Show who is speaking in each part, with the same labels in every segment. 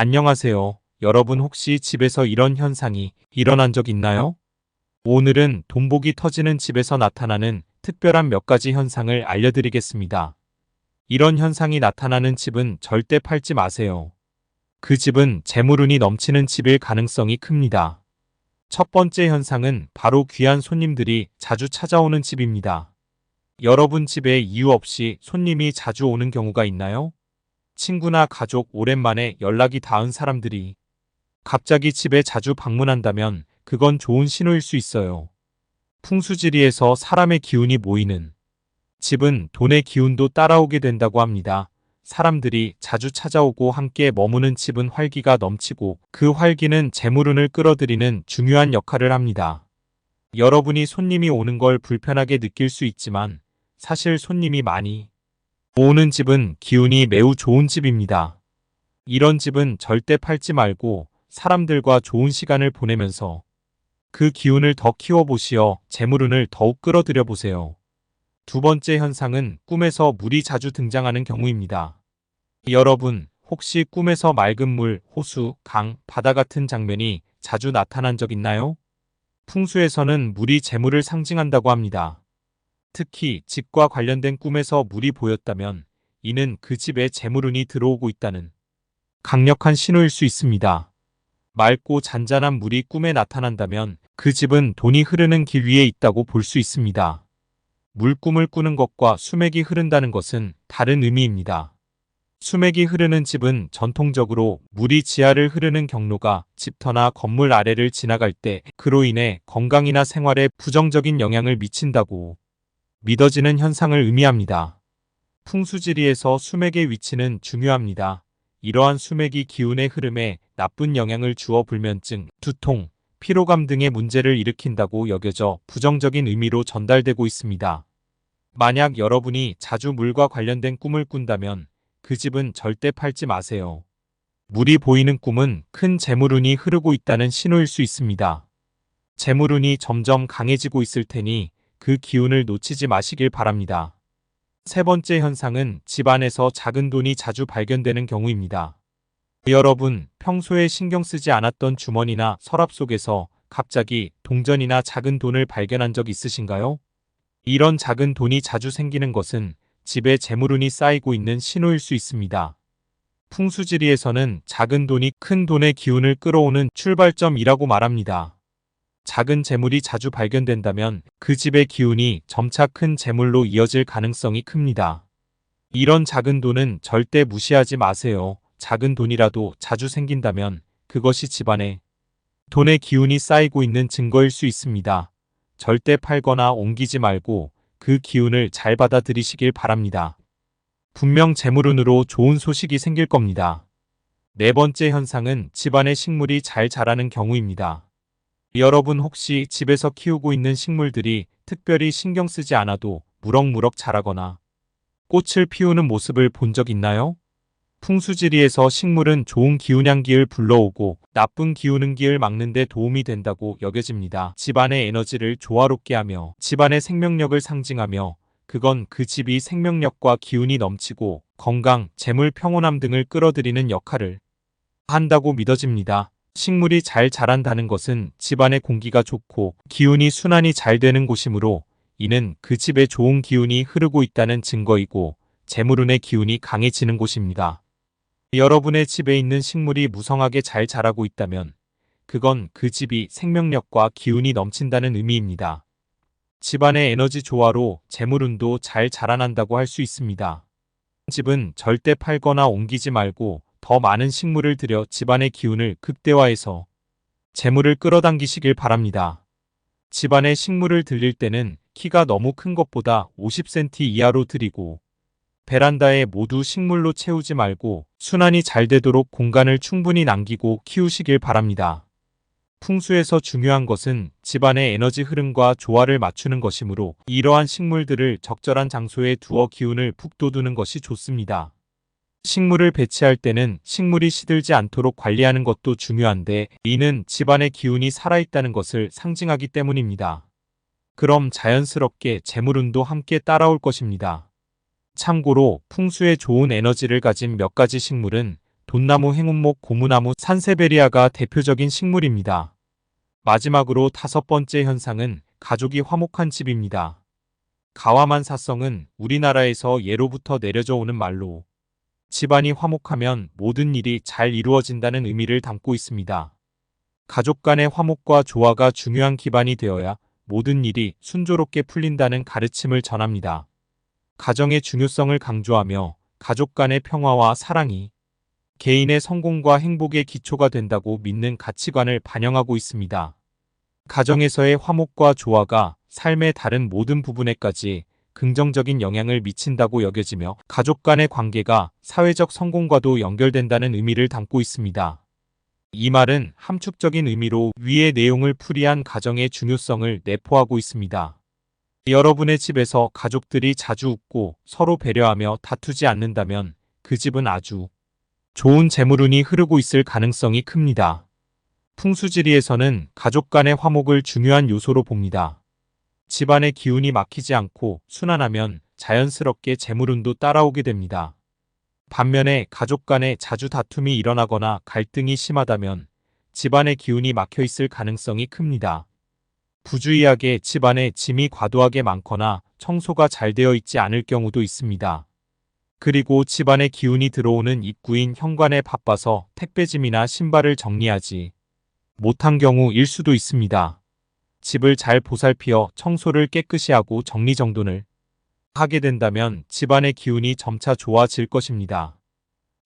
Speaker 1: 안녕하세요. 여러분 혹시 집에서 이런 현상이 일어난 적 있나요? 오늘은 돈복이 터지는 집에서 나타나는 특별한 몇 가지 현상을 알려드리겠습니다. 이런 현상이 나타나는 집은 절대 팔지 마세요. 그 집은 재물운이 넘치는 집일 가능성이 큽니다. 첫 번째 현상은 바로 귀한 손님들이 자주 찾아오는 집입니다. 여러분 집에 이유 없이 손님이 자주 오는 경우가 있나요? 친구나 가족, 오랜만에 연락이 닿은 사람들이 갑자기 집에 자주 방문한다면 그건 좋은 신호일 수 있어요. 풍수지리에서 사람의 기운이 모이는 집은 돈의 기운도 따라오게 된다고 합니다. 사람들이 자주 찾아오고 함께 머무는 집은 활기가 넘치고 그 활기는 재물운을 끌어들이는 중요한 역할을 합니다. 여러분이 손님이 오는 걸 불편하게 느낄 수 있지만 사실 손님이 많이 오는 집은 기운이 매우 좋은 집입니다. 이런 집은 절대 팔지 말고 사람들과 좋은 시간을 보내면서 그 기운을 더 키워보시어 재물운을 더욱 끌어들여 보세요. 두 번째 현상은 꿈에서 물이 자주 등장하는 경우입니다. 여러분, 혹시 꿈에서 맑은 물, 호수, 강, 바다 같은 장면이 자주 나타난 적 있나요? 풍수에서는 물이 재물을 상징한다고 합니다. 특히 집과 관련된 꿈에서 물이 보였다면 이는 그 집에 재물운이 들어오고 있다는 강력한 신호일 수 있습니다. 맑고 잔잔한 물이 꿈에 나타난다면 그 집은 돈이 흐르는 길 위에 있다고 볼 수 있습니다. 물꿈을 꾸는 것과 수맥이 흐른다는 것은 다른 의미입니다. 수맥이 흐르는 집은 전통적으로 물이 지하를 흐르는 경로가 집터나 건물 아래를 지나갈 때 그로 인해 건강이나 생활에 부정적인 영향을 미친다고 믿어지는 현상을 의미합니다. 풍수지리에서 수맥의 위치는 중요합니다. 이러한 수맥이 기운의 흐름에 나쁜 영향을 주어 불면증, 두통, 피로감 등의 문제를 일으킨다고 여겨져 부정적인 의미로 전달되고 있습니다. 만약 여러분이 자주 물과 관련된 꿈을 꾼다면 그 집은 절대 팔지 마세요. 물이 보이는 꿈은 큰 재물운이 흐르고 있다는 신호일 수 있습니다. 재물운이 점점 강해지고 있을 테니 그 기운을 놓치지 마시길 바랍니다. 세 번째 현상은 집안에서 작은 돈이 자주 발견되는 경우입니다. 여러분, 평소에 신경 쓰지 않았던 주머니나 서랍 속에서 갑자기 동전이나 작은 돈을 발견한 적 있으신가요? 이런 작은 돈이 자주 생기는 것은 집에 재물운이 쌓이고 있는 신호일 수 있습니다. 풍수지리에서는 작은 돈이 큰 돈의 기운을 끌어오는 출발점이라고 말합니다. 작은 재물이 자주 발견된다면 그 집의 기운이 점차 큰 재물로 이어질 가능성이 큽니다. 이런 작은 돈은 절대 무시하지 마세요. 작은 돈이라도 자주 생긴다면 그것이 집안에 돈의 기운이 쌓이고 있는 증거일 수 있습니다. 절대 팔거나 옮기지 말고 그 기운을 잘 받아들이시길 바랍니다. 분명 재물운으로 좋은 소식이 생길 겁니다. 네 번째 현상은 집안의 식물이 잘 자라는 경우입니다. 여러분 혹시 집에서 키우고 있는 식물들이 특별히 신경 쓰지 않아도 무럭무럭 자라거나 꽃을 피우는 모습을 본 적 있나요? 풍수지리에서 식물은 좋은 기운양기를 불러오고 나쁜 기운응기를 막는 데 도움이 된다고 여겨집니다. 집안의 에너지를 조화롭게 하며 집안의 생명력을 상징하며 그건 그 집이 생명력과 기운이 넘치고 건강, 재물, 평온함 등을 끌어들이는 역할을 한다고 믿어집니다. 식물이 잘 자란다는 것은 집안의 공기가 좋고 기운이 순환이 잘 되는 곳이므로 이는 그 집에 좋은 기운이 흐르고 있다는 증거이고 재물운의 기운이 강해지는 곳입니다. 여러분의 집에 있는 식물이 무성하게 잘 자라고 있다면 그건 그 집이 생명력과 기운이 넘친다는 의미입니다. 집안의 에너지 조화로 재물운도 잘 자라난다고 할 수 있습니다. 집은 절대 팔거나 옮기지 말고 더 많은 식물을 들여 집안의 기운을 극대화해서 재물을 끌어당기시길 바랍니다. 집안에 식물을 들일 때는 키가 너무 큰 것보다 50cm 이하로 들이고 베란다에 모두 식물로 채우지 말고 순환이 잘 되도록 공간을 충분히 남기고 키우시길 바랍니다. 풍수에서 중요한 것은 집안의 에너지 흐름과 조화를 맞추는 것이므로 이러한 식물들을 적절한 장소에 두어 기운을 북돋우는 것이 좋습니다. 식물을 배치할 때는 식물이 시들지 않도록 관리하는 것도 중요한데 이는 집안의 기운이 살아있다는 것을 상징하기 때문입니다. 그럼 자연스럽게 재물운도 함께 따라올 것입니다. 참고로 풍수에 좋은 에너지를 가진 몇 가지 식물은 돈나무, 행운목, 고무나무, 산세베리아가 대표적인 식물입니다. 마지막으로 다섯 번째 현상은 가족이 화목한 집입니다. 가와만사성은 우리나라에서 예로부터 내려져 오는 말로 집안이 화목하면 모든 일이 잘 이루어진다는 의미를 담고 있습니다. 가족 간의 화목과 조화가 중요한 기반이 되어야 모든 일이 순조롭게 풀린다는 가르침을 전합니다. 가정의 중요성을 강조하며 가족 간의 평화와 사랑이 개인의 성공과 행복의 기초가 된다고 믿는 가치관을 반영하고 있습니다. 가정에서의 화목과 조화가 삶의 다른 모든 부분에까지 긍정적인 영향을 미친다고 여겨지며 가족 간의 관계가 사회적 성공과도 연결된다는 의미를 담고 있습니다. 이 말은 함축적인 의미로 위의 내용을 풀이한 가정의 중요성을 내포하고 있습니다. 여러분의 집에서 가족들이 자주 웃고 서로 배려하며 다투지 않는다면 그 집은 아주 좋은 재물운이 흐르고 있을 가능성이 큽니다. 풍수지리에서는 가족 간의 화목을 중요한 요소로 봅니다. 집안의 기운이 막히지 않고 순환하면 자연스럽게 재물운도 따라오게 됩니다. 반면에 가족 간에 자주 다툼이 일어나거나 갈등이 심하다면 집안의 기운이 막혀 있을 가능성이 큽니다. 부주의하게 집안에 짐이 과도하게 많거나 청소가 잘 되어 있지 않을 경우도 있습니다. 그리고 집안에 기운이 들어오는 입구인 현관에 바빠서 택배짐이나 신발을 정리하지 못한 경우일 수도 있습니다. 집을 잘 보살피어 청소를 깨끗이 하고 정리정돈을 하게 된다면 집안의 기운이 점차 좋아질 것입니다.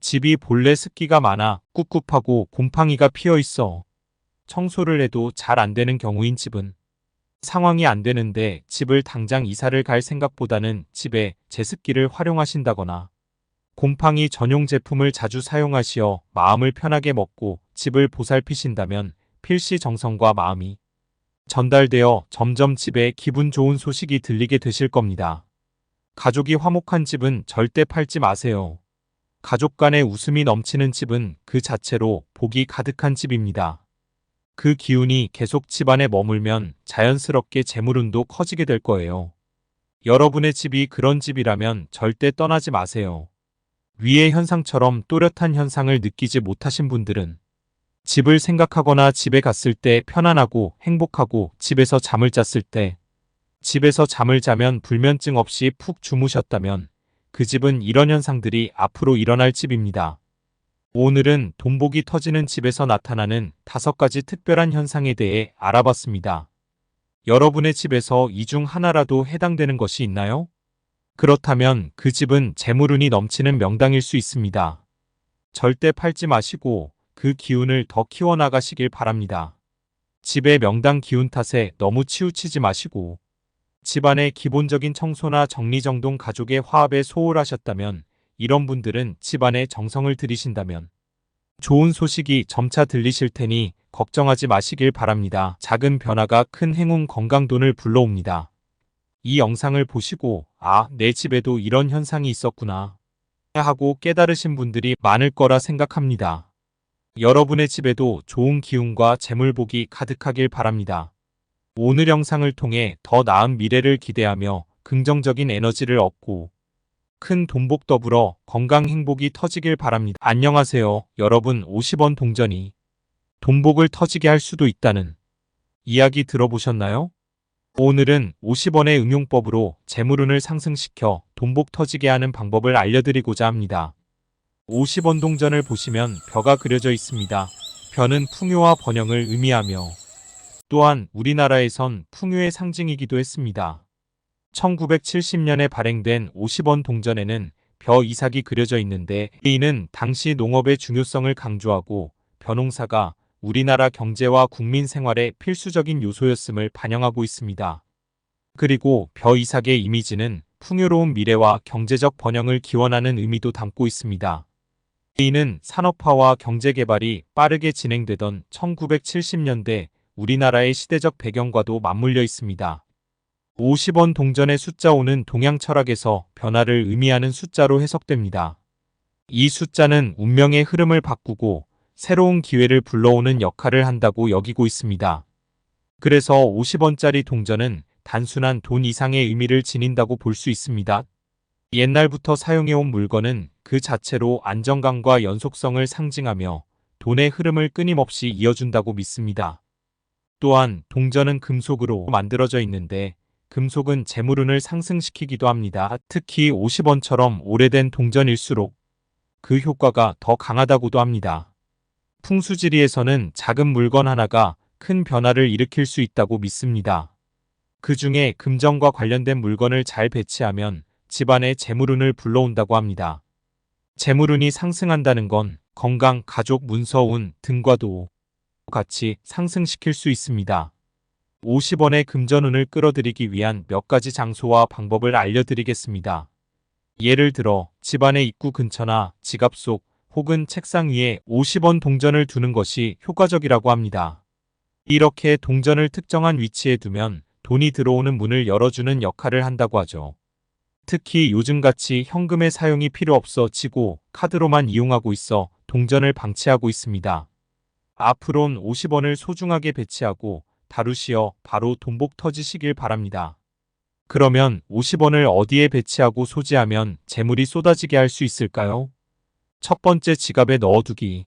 Speaker 1: 집이 본래 습기가 많아 꿉꿉하고 곰팡이가 피어 있어 청소를 해도 잘 안 되는 경우인 집은 상황이 안 되는데 집을 당장 이사를 갈 생각보다는 집에 제습기를 활용하신다거나 곰팡이 전용 제품을 자주 사용하시어 마음을 편하게 먹고 집을 보살피신다면 필시 정성과 마음이 전달되어 점점 집에 기분 좋은 소식이 들리게 되실 겁니다. 가족이 화목한 집은 절대 팔지 마세요. 가족 간의 웃음이 넘치는 집은 그 자체로 복이 가득한 집입니다. 그 기운이 계속 집안에 머물면 자연스럽게 재물운도 커지게 될 거예요. 여러분의 집이 그런 집이라면 절대 떠나지 마세요. 위의 현상처럼 또렷한 현상을 느끼지 못하신 분들은 집을 생각하거나 집에 갔을 때 편안하고 행복하고 집에서 잠을 잤을 때 집에서 잠을 자면 불면증 없이 푹 주무셨다면 그 집은 이런 현상들이 앞으로 일어날 집입니다. 오늘은 돈복이 터지는 집에서 나타나는 5가지 특별한 현상에 대해 알아봤습니다. 여러분의 집에서 이 중 하나라도 해당되는 것이 있나요? 그렇다면 그 집은 재물운이 넘치는 명당일 수 있습니다. 절대 팔지 마시고 그 기운을 더 키워나가시길 바랍니다. 집의 명당 기운 탓에 너무 치우치지 마시고 집안의 기본적인 청소나 정리정돈 가족의 화합에 소홀하셨다면 이런 분들은 집안에 정성을 들이신다면 좋은 소식이 점차 들리실 테니 걱정하지 마시길 바랍니다. 작은 변화가 큰 행운 건강돈을 불러옵니다. 이 영상을 보시고 내 집에도 이런 현상이 있었구나 하고 깨달으신 분들이 많을 거라 생각합니다. 여러분의 집에도 좋은 기운과 재물복이 가득하길 바랍니다. 오늘 영상을 통해 더 나은 미래를 기대하며 긍정적인 에너지를 얻고 큰 돈복 더불어 건강 행복이 터지길 바랍니다. 안녕하세요. 여러분 50원 동전이 돈복을 터지게 할 수도 있다는 이야기 들어보셨나요? 오늘은 50원의 응용법으로 재물운을 상승시켜 돈복 터지게 하는 방법을 알려드리고자 합니다. 50원 동전을 보시면 벼가 그려져 있습니다. 벼는 풍요와 번영을 의미하며 또한 우리나라에선 풍요의 상징이기도 했습니다. 1970년에 발행된 50원 동전에는 벼 이삭이 그려져 있는데 이는 당시 농업의 중요성을 강조하고 벼농사가 우리나라 경제와 국민 생활의 필수적인 요소였음을 반영하고 있습니다. 그리고 벼 이삭의 이미지는 풍요로운 미래와 경제적 번영을 기원하는 의미도 담고 있습니다. 이는 산업화와 경제개발이 빠르게 진행되던 1970년대 우리나라의 시대적 배경과도 맞물려 있습니다. 50원 동전의 숫자 5는 동양 철학에서 변화를 의미하는 숫자로 해석됩니다. 이 숫자는 운명의 흐름을 바꾸고 새로운 기회를 불러오는 역할을 한다고 여기고 있습니다. 그래서 50원짜리 동전은 단순한 돈 이상의 의미를 지닌다고 볼 수 있습니다. 옛날부터 사용해온 물건은 그 자체로 안정감과 연속성을 상징하며 돈의 흐름을 끊임없이 이어준다고 믿습니다. 또한 동전은 금속으로 만들어져 있는데 금속은 재물운을 상승시키기도 합니다. 특히 50원처럼 오래된 동전일수록 그 효과가 더 강하다고도 합니다. 풍수지리에서는 작은 물건 하나가 큰 변화를 일으킬 수 있다고 믿습니다. 그 중에 금전과 관련된 물건을 잘 배치하면 집안에 재물운을 불러온다고 합니다. 재물운이 상승한다는 건 건강, 가족, 문서운 등과도 같이 상승시킬 수 있습니다. 50원의 금전운을 끌어들이기 위한 몇 가지 장소와 방법을 알려드리겠습니다. 예를 들어 집안의 입구 근처나 지갑 속 혹은 책상 위에 50원 동전을 두는 것이 효과적이라고 합니다. 이렇게 동전을 특정한 위치에 두면 돈이 들어오는 문을 열어주는 역할을 한다고 하죠. 특히 요즘같이 현금의 사용이 필요 없어지고 카드로만 이용하고 있어 동전을 방치하고 있습니다. 앞으론 50원을 소중하게 배치하고 다루시어 바로 돈복 터지시길 바랍니다. 그러면 50원을 어디에 배치하고 소지하면 재물이 쏟아지게 할 수 있을까요? 첫 번째, 지갑에 넣어두기.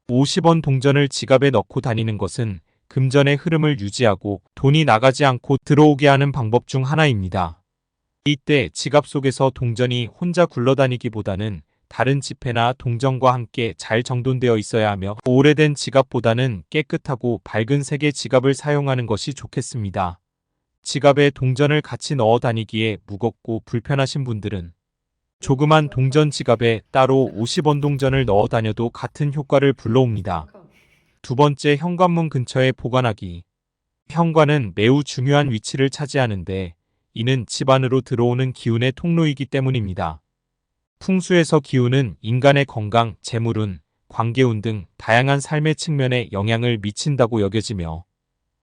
Speaker 1: 50원 동전을 지갑에 넣고 다니는 것은 금전의 흐름을 유지하고 돈이 나가지 않고 들어오게 하는 방법 중 하나입니다. 이때 지갑 속에서 동전이 혼자 굴러다니기보다는 다른 지폐나 동전과 함께 잘 정돈되어 있어야 하며 오래된 지갑보다는 깨끗하고 밝은 색의 지갑을 사용하는 것이 좋겠습니다. 지갑에 동전을 같이 넣어 다니기에 무겁고 불편하신 분들은 조그만 동전 지갑에 따로 50원 동전을 넣어 다녀도 같은 효과를 불러옵니다. 두 번째, 현관문 근처에 보관하기. 현관은 매우 중요한 위치를 차지하는데 이는 집 안으로 들어오는 기운의 통로이기 때문입니다. 풍수에서 기운은 인간의 건강, 재물운, 관계운 등 다양한 삶의 측면에 영향을 미친다고 여겨지며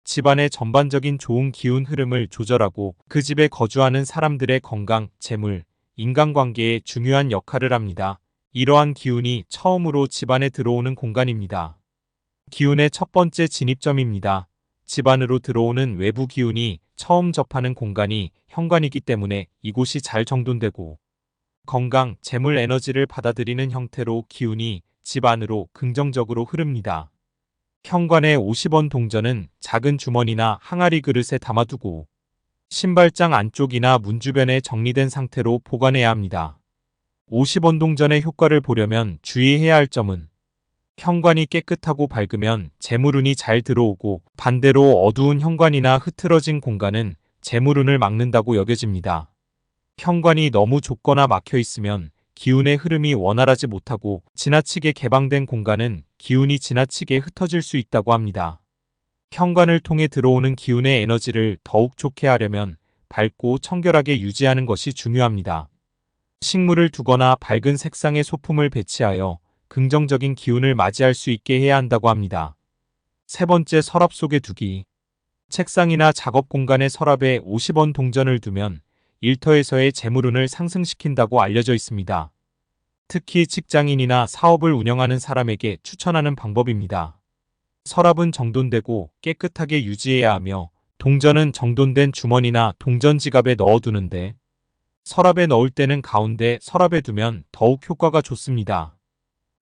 Speaker 1: 집안의 전반적인 좋은 기운 흐름을 조절하고 그 집에 거주하는 사람들의 건강, 재물, 인간관계에 중요한 역할을 합니다. 이러한 기운이 처음으로 집안에 들어오는 공간입니다. 기운의 첫 번째 진입점입니다. 집 안으로 들어오는 외부 기운이 처음 접하는 공간이 현관이기 때문에 이곳이 잘 정돈되고 건강, 재물 에너지를 받아들이는 형태로 기운이 집 안으로 긍정적으로 흐릅니다. 현관의 50원 동전은 작은 주머니나 항아리 그릇에 담아두고 신발장 안쪽이나 문 주변에 정리된 상태로 보관해야 합니다. 50원 동전의 효과를 보려면 주의해야 할 점은 현관이 깨끗하고 밝으면 재물운이 잘 들어오고 반대로 어두운 현관이나 흐트러진 공간은 재물운을 막는다고 여겨집니다. 현관이 너무 좁거나 막혀 있으면 기운의 흐름이 원활하지 못하고 지나치게 개방된 공간은 기운이 지나치게 흩어질 수 있다고 합니다. 현관을 통해 들어오는 기운의 에너지를 더욱 좋게 하려면 밝고 청결하게 유지하는 것이 중요합니다. 식물을 두거나 밝은 색상의 소품을 배치하여 긍정적인 기운을 맞이할 수 있게 해야 한다고 합니다. 세 번째, 서랍 속에 두기. 책상이나 작업 공간의 서랍에 50원 동전을 두면 일터에서의 재물운을 상승시킨다고 알려져 있습니다. 특히 직장인이나 사업을 운영하는 사람에게 추천하는 방법입니다. 서랍은 정돈되고 깨끗하게 유지해야 하며 동전은 정돈된 주머니나 동전 지갑에 넣어두는데 서랍에 넣을 때는 가운데 서랍에 두면 더욱 효과가 좋습니다.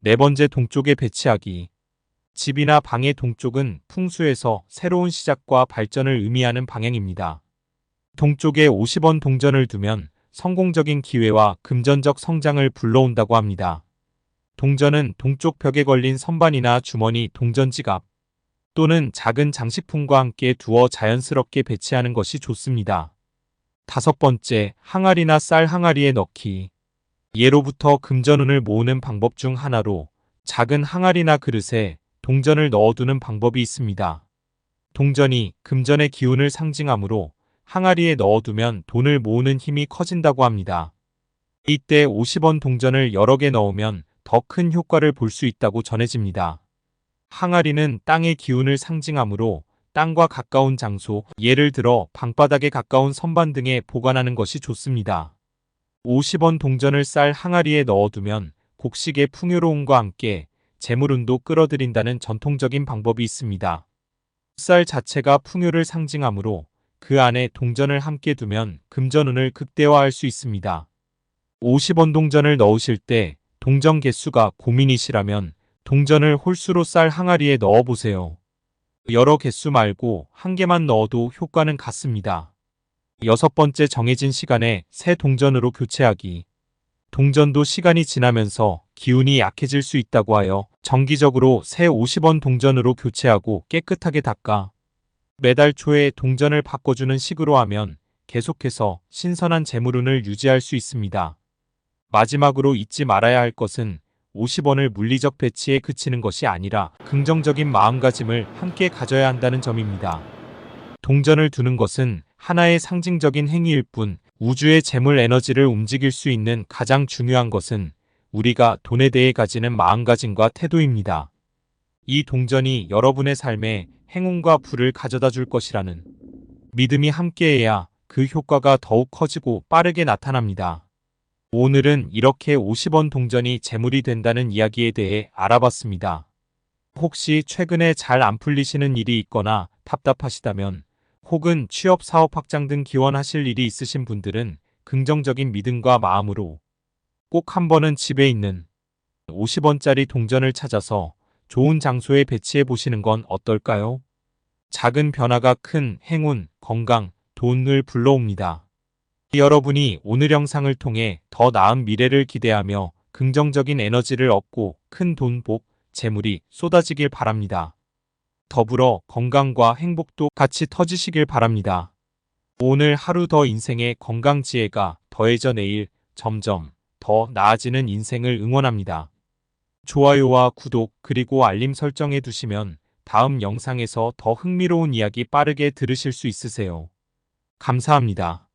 Speaker 1: 네 번째, 동쪽에 배치하기. 집이나 방의 동쪽은 풍수에서 새로운 시작과 발전을 의미하는 방향입니다. 동쪽에 50원 동전을 두면 성공적인 기회와 금전적 성장을 불러온다고 합니다. 동전은 동쪽 벽에 걸린 선반이나 주머니, 동전 지갑 또는 작은 장식품과 함께 두어 자연스럽게 배치하는 것이 좋습니다. 다섯 번째, 항아리나 쌀 항아리에 넣기. 예로부터 금전운을 모으는 방법 중 하나로 작은 항아리나 그릇에 동전을 넣어두는 방법이 있습니다. 동전이 금전의 기운을 상징하므로 항아리에 넣어두면 돈을 모으는 힘이 커진다고 합니다. 이때 50원 동전을 여러 개 넣으면 더 큰 효과를 볼 수 있다고 전해집니다. 항아리는 땅의 기운을 상징하므로 땅과 가까운 장소, 예를 들어 방바닥에 가까운 선반 등에 보관하는 것이 좋습니다. 50원 동전을 쌀 항아리에 넣어두면 곡식의 풍요로움과 함께 재물운도 끌어들인다는 전통적인 방법이 있습니다. 쌀 자체가 풍요를 상징하므로 그 안에 동전을 함께 두면 금전운을 극대화할 수 있습니다. 50원 동전을 넣으실 때 동전 개수가 고민이시라면 동전을 홀수로 쌀 항아리에 넣어 보세요. 여러 개수 말고 한 개만 넣어도 효과는 같습니다. 6번째, 정해진 시간에 새 동전으로 교체하기. 동전도 시간이 지나면서 기운이 약해질 수 있다고 하여 정기적으로 새 50원 동전으로 교체하고 깨끗하게 닦아 매달 초에 동전을 바꿔주는 식으로 하면 계속해서 신선한 재물운을 유지할 수 있습니다. 마지막으로 잊지 말아야 할 것은 50원을 물리적 배치에 그치는 것이 아니라 긍정적인 마음가짐을 함께 가져야 한다는 점입니다. 동전을 두는 것은 하나의 상징적인 행위일 뿐, 우주의 재물 에너지를 움직일 수 있는 가장 중요한 것은 우리가 돈에 대해 가지는 마음가짐과 태도입니다. 이 동전이 여러분의 삶에 행운과 불을 가져다 줄 것이라는 믿음이 함께해야 그 효과가 더욱 커지고 빠르게 나타납니다. 오늘은 이렇게 50원 동전이 재물이 된다는 이야기에 대해 알아봤습니다. 혹시 최근에 잘 안 풀리시는 일이 있거나 답답하시다면, 혹은 취업, 사업 확장 등 기원하실 일이 있으신 분들은 긍정적인 믿음과 마음으로 꼭 한 번은 집에 있는 50원짜리 동전을 찾아서 좋은 장소에 배치해 보시는 건 어떨까요? 작은 변화가 큰 행운, 건강, 돈을 불러옵니다. 여러분이 오늘 영상을 통해 더 나은 미래를 기대하며 긍정적인 에너지를 얻고 큰 돈, 복, 재물이 쏟아지길 바랍니다. 더불어 건강과 행복도 같이 터지시길 바랍니다. 오늘 하루 더 인생의 건강 지혜가 더해져 내일 점점 더 나아지는 인생을 응원합니다. 좋아요와 구독 그리고 알림 설정해 두시면 다음 영상에서 더 흥미로운 이야기 빠르게 들으실 수 있으세요. 감사합니다.